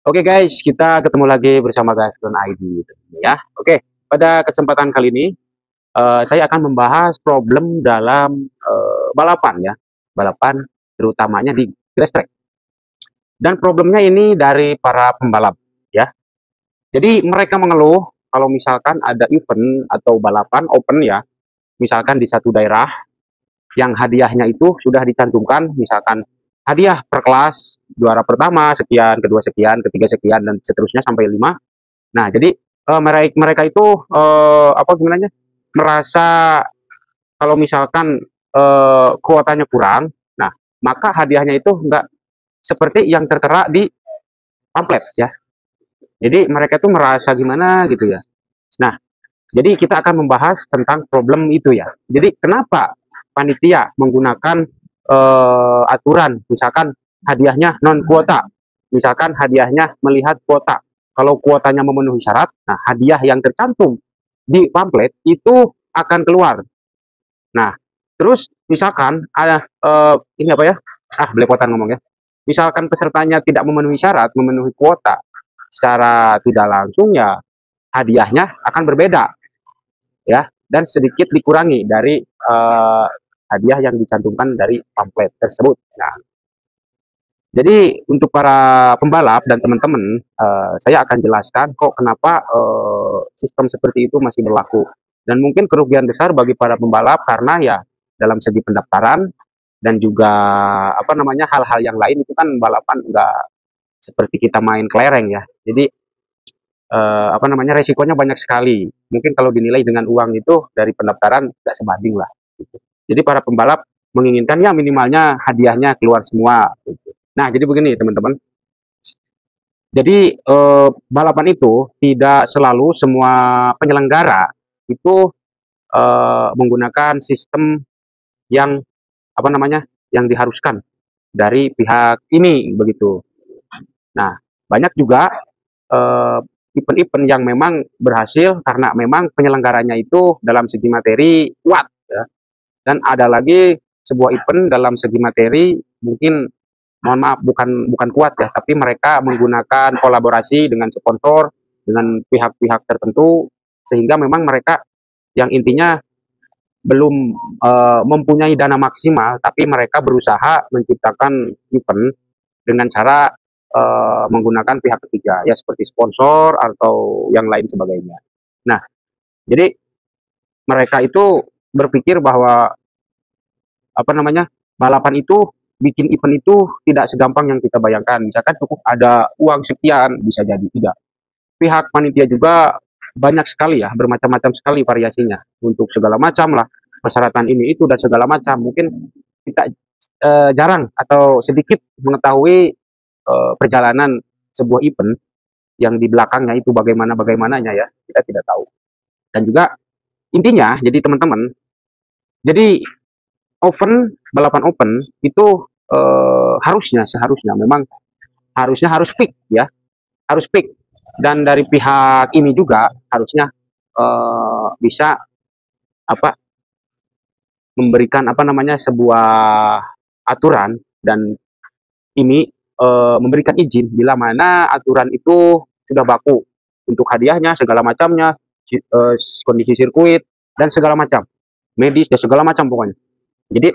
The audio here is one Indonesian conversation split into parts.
Oke guys, kita ketemu lagi bersama Gaston ID ya. Oke, pada kesempatan kali ini saya akan membahas problem dalam balapan ya, balapan terutamanya di grass track. Dan problemnya ini dari para pembalap ya. Jadi mereka mengeluh kalau misalkan ada event atau balapan open ya, misalkan di satu daerah yang hadiahnya itu sudah dicantumkan, misalkan hadiah per kelas, juara pertama sekian, kedua sekian, ketiga sekian, dan seterusnya sampai 5. Nah, jadi mereka mereka itu apa gimana merasa kalau misalkan kuotanya kurang, nah maka hadiahnya itu enggak seperti yang tertera di pamflet ya. Jadi mereka itu merasa gimana gitu ya. Nah, jadi kita akan membahas tentang problem itu ya. Jadi kenapa panitia menggunakan aturan, misalkan hadiahnya non kuota, misalkan hadiahnya melihat kuota. Kalau kuotanya memenuhi syarat, nah hadiah yang tercantum di pamflet itu akan keluar. Nah, terus misalkan ada ini apa ya? Belepotan ngomong ya. Misalkan pesertanya tidak memenuhi syarat, memenuhi kuota, secara tidak langsung ya hadiahnya akan berbeda ya, dan sedikit dikurangi dari hadiah yang dicantumkan dari pamflet tersebut. Nah, jadi untuk para pembalap dan teman-teman, saya akan jelaskan kok kenapa sistem seperti itu masih berlaku. Dan mungkin kerugian besar bagi para pembalap karena ya dalam segi pendaftaran dan juga apa namanya hal-hal yang lain itu kan balapan nggak seperti kita main kelereng ya. Jadi apa namanya resikonya banyak sekali. Mungkin kalau dinilai dengan uang itu dari pendaftaran nggak sebanding lah. Gitu. Jadi para pembalap menginginkan ya minimalnya hadiahnya keluar semua. Gitu. Nah jadi begini teman-teman. Jadi balapan itu tidak selalu semua penyelenggara itu menggunakan sistem yang apa namanya yang diharuskan dari pihak ini begitu. Nah banyak juga event-event yang memang berhasil karena memang penyelenggaranya itu dalam segi materi kuat ya. Dan ada lagi sebuah event dalam segi materi mungkin mohon maaf bukan bukan kuat ya, tapi mereka menggunakan kolaborasi dengan sponsor dengan pihak-pihak tertentu sehingga memang mereka yang intinya belum mempunyai dana maksimal tapi mereka berusaha menciptakan event dengan cara menggunakan pihak ketiga ya seperti sponsor atau yang lain sebagainya. Nah, jadi mereka itu berpikir bahwa apa namanya balapan itu bikin event itu tidak segampang yang kita bayangkan. Misalkan cukup ada uang sekian bisa jadi tidak. Pihak panitia juga banyak sekali ya bermacam-macam sekali variasinya untuk segala macam lah persyaratan ini itu dan segala macam. Mungkin kita jarang atau sedikit mengetahui perjalanan sebuah event yang di belakangnya itu bagaimana bagaimananya ya kita tidak tahu. Dan juga intinya jadi teman-teman, jadi balapan open itu seharusnya memang harus fix ya, harus fix dan dari pihak ini juga harusnya bisa apa memberikan apa namanya sebuah aturan dan ini memberikan izin bila mana aturan itu sudah baku untuk hadiahnya segala macamnya, kondisi sirkuit dan segala macam, medis dan segala macam pokoknya. Jadi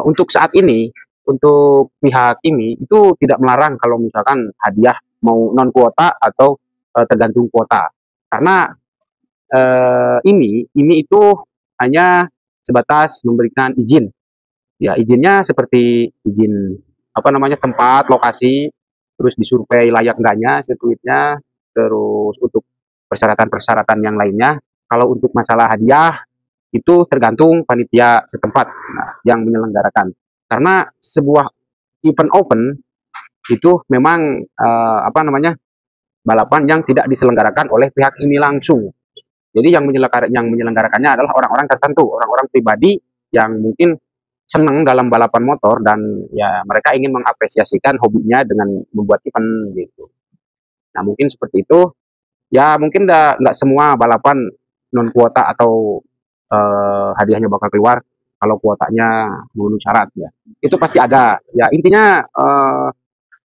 untuk saat ini untuk pihak ini itu tidak melarang kalau misalkan hadiah mau non kuota atau tergantung kuota. Karena ini itu hanya sebatas memberikan izin. Ya, izinnya seperti izin apa namanya tempat, lokasi, terus disurvei layak enggaknya sirkuitnya, terus untuk persyaratan-persyaratan yang lainnya. Kalau untuk masalah hadiah itu tergantung panitia setempat yang menyelenggarakan. Karena sebuah event open itu memang apa namanya balapan yang tidak diselenggarakan oleh pihak ini langsung. Jadi yang menyelenggarakannya adalah orang-orang tertentu, orang-orang pribadi yang mungkin senang dalam balapan motor dan ya mereka ingin mengapresiasikan hobinya dengan membuat event gitu. Nah mungkin seperti itu. Ya mungkin nggak semua balapan non kuota atau hadiahnya bakal keluar kalau kuotanya memenuhi syarat ya. Itu pasti ada. Ya intinya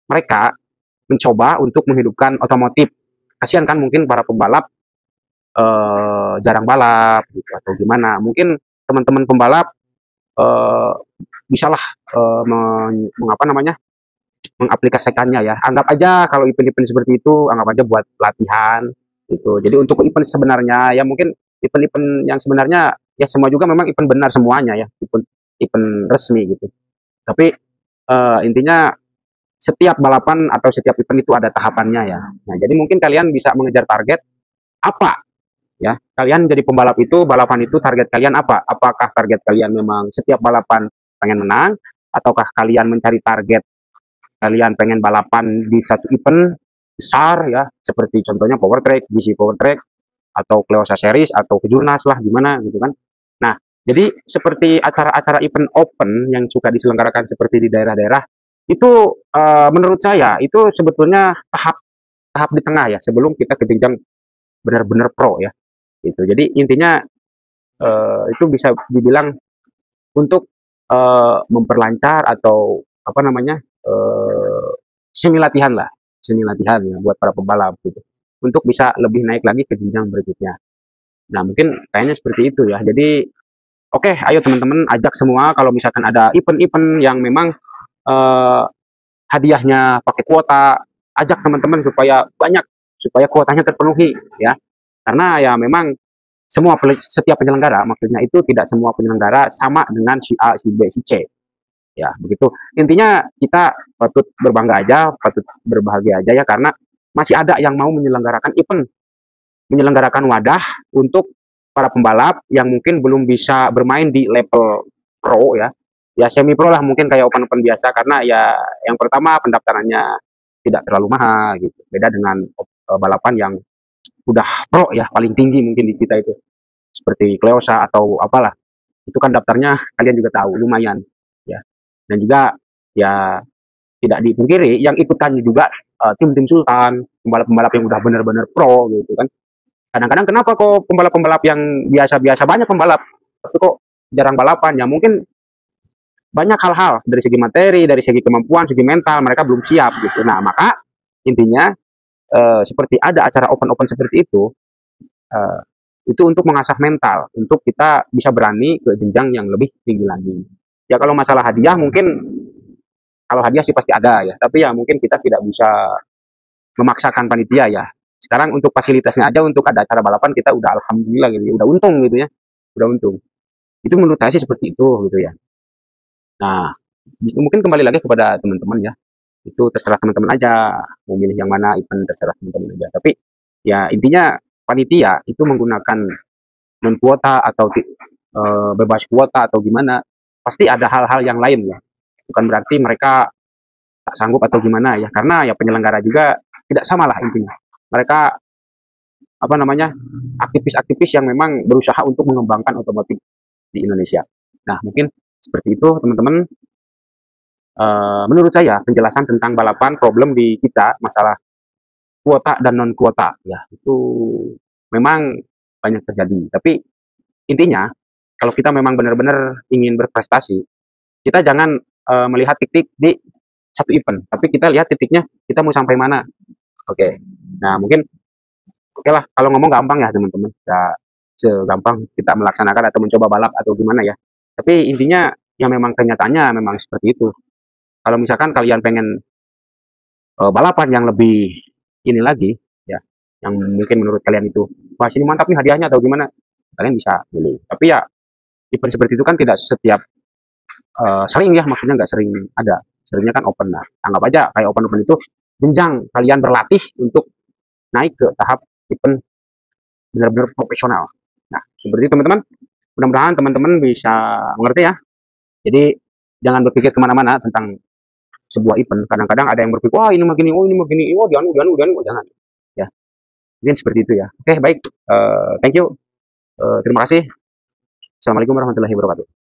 mereka mencoba untuk menghidupkan otomotif. Kasihan kan mungkin para pembalap jarang balap gitu atau gimana. Mungkin teman-teman pembalap eh, bisalah mengapa namanya mengaplikasikannya ya. Anggap aja kalau event-event seperti itu, anggap aja buat latihan gitu. Jadi untuk event sebenarnya ya mungkin event-event yang sebenarnya ya semua juga memang event benar semuanya ya, event event resmi gitu. Tapi intinya setiap balapan atau setiap event itu ada tahapannya ya. Nah, jadi mungkin kalian bisa mengejar target apa ya. Kalian jadi pembalap itu, balapan itu target kalian apa? Apakah target kalian memang setiap balapan pengen menang ataukah kalian mencari target kalian pengen balapan di satu event besar ya, seperti contohnya Power Track, BC Power Track, atau Cleosa Series, atau Kejurnas lah, gimana gitu kan. Nah, jadi seperti acara-acara event open yang suka diselenggarakan seperti di daerah-daerah, itu menurut saya itu sebetulnya tahap tahap di tengah ya, sebelum kita ke jenjang benar-benar pro ya. Gitu. Jadi intinya itu bisa dibilang untuk memperlancar atau apa namanya semi latihan lah, semi latihan ya buat para pembalap gitu, untuk bisa lebih naik lagi ke jenjang berikutnya. Nah mungkin kayaknya seperti itu ya. Jadi oke, ayo teman-teman ajak semua kalau misalkan ada event-event yang memang eh, hadiahnya pakai kuota, ajak teman-teman supaya banyak, supaya kuotanya terpenuhi ya. Karena ya memang setiap penyelenggara, maksudnya itu tidak semua penyelenggara sama dengan si A, si B, si C. Ya, begitu. Intinya kita patut berbangga aja, patut berbahagia aja ya karena masih ada yang mau menyelenggarakan event, menyelenggarakan wadah untuk para pembalap yang mungkin belum bisa bermain di level pro ya. Ya semi pro lah mungkin kayak open-open biasa karena ya yang pertama pendaftarannya tidak terlalu mahal gitu. Beda dengan balapan yang udah pro ya, paling tinggi mungkin di kita itu. Seperti Cleosa atau apalah. Itu kan daftarnya kalian juga tahu lumayan ya. Dan juga ya tidak dipungkiri yang ikutannya juga tim-tim Sultan, pembalap-pembalap yang udah benar-benar pro gitu kan. Kadang-kadang kenapa kok pembalap-pembalap yang biasa-biasa banyak pembalap, tapi kok jarang balapan? Ya mungkin banyak hal-hal dari segi materi, dari segi kemampuan, segi mental mereka belum siap gitu. Nah maka intinya seperti ada acara open-open seperti eh, itu untuk mengasah mental, untuk kita bisa berani ke jenjang yang lebih tinggi lagi. Ya kalau masalah hadiah mungkin kalau hadiah sih pasti ada ya, tapi ya mungkin kita tidak bisa memaksakan panitia ya. Sekarang untuk fasilitasnya aja untuk ada acara balapan kita udah alhamdulillah gitu, udah untung gitu ya, udah untung. Itu menurut saya sih seperti itu gitu ya. Nah, mungkin kembali lagi kepada teman-teman ya. Itu terserah teman-teman aja mau milih yang mana, event terserah teman-teman aja. Tapi ya intinya panitia itu menggunakan non kuota atau bebas kuota atau gimana, pasti ada hal-hal yang lain ya. Bukan berarti mereka tak sanggup atau gimana ya, karena ya penyelenggara juga tidak sama lah intinya. Mereka apa namanya aktivis-aktivis yang memang berusaha untuk mengembangkan otomotif di Indonesia. Nah mungkin seperti itu teman-teman. Menurut saya penjelasan tentang balapan problem di kita masalah kuota dan non kuota ya itu memang banyak terjadi. Tapi intinya kalau kita memang benar-benar ingin berprestasi, kita jangan melihat titik di satu event, tapi kita lihat titiknya kita mau sampai mana. Oke. Nah, mungkin oke lah kalau ngomong gampang ya teman-teman. Ya segampang kita melaksanakan atau mencoba balap atau gimana ya. Tapi intinya yang memang kenyataannya memang seperti itu. Kalau misalkan kalian pengen balapan yang lebih ini lagi ya, yang mungkin menurut kalian itu wah sini mantap nih hadiahnya atau gimana, kalian bisa pilih. Tapi ya event seperti itu kan tidak setiap sering ya, maksudnya nggak sering ada. Seringnya kan open. Nah, anggap aja kayak open-open itu jenjang kalian berlatih untuk naik ke tahap event benar-benar profesional. Nah, seperti itu teman-teman. Mudah-mudahan teman-teman bisa mengerti ya. Jadi jangan berpikir kemana-mana tentang sebuah event. Kadang-kadang ada yang berpikir, wah ini begini, oh ini begini, oh dianu, jangan. Ya, mungkin seperti itu ya. Oke, baik. Thank you. Terima kasih. Assalamualaikum warahmatullahi wabarakatuh.